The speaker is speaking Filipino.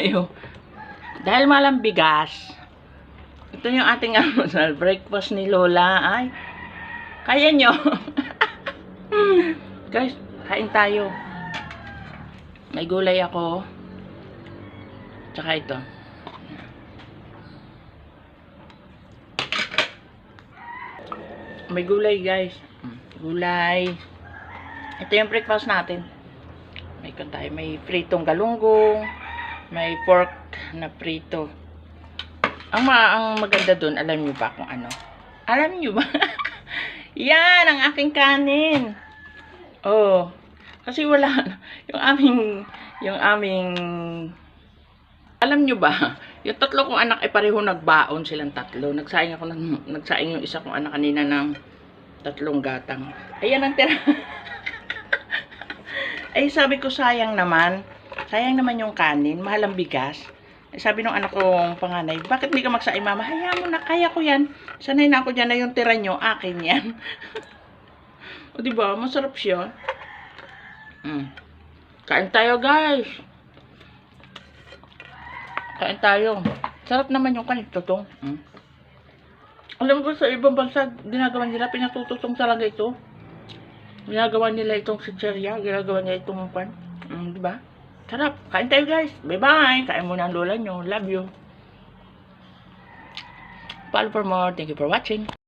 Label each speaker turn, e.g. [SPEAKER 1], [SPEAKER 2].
[SPEAKER 1] tayo. Dahil malang bigas, ito yung ating almusal. Breakfast ni Lola. Ay, kaya nyo. Guys, kain tayo. May gulay ako. Tsaka ito. May gulay, guys. Gulay. Ito yung breakfast natin. May pritong galunggong. May pork na prito. Ang maganda dun, alam nyo ba kung ano? Alam nyo ba? Yan, ang aking kanin. Oh. Kasi wala. Yung aming, alam nyo ba? Yung tatlo kong anak ay pareho nagbaon silang tatlo. Nagsaing yung isa kong anak kanina ng 3 gatang. Ayan ang tira. Ay, sabi ko sayang naman yung kanin, mahal ang bigas. Ay, sabi nung anak kong panganay, bakit hindi ka magsaing, mama? Hayaan mo na, kaya ko yan. Sanay na ako dyan na yung tira nyo, akin yan. O diba, masarap siya. Kain tayo, guys. Kain tayo. Sarap naman yung kanito to. Alam mo ba sa ibang bansa, ginagawa nila, pinatututong talaga ito. Ginagawa nila itong chicheria, ginagawa nila itong pan. Diba? Sarap. Kain tayo, guys. Bye-bye. Kain muna ang lola nyo. Love you. Follow for more. Thank you for watching.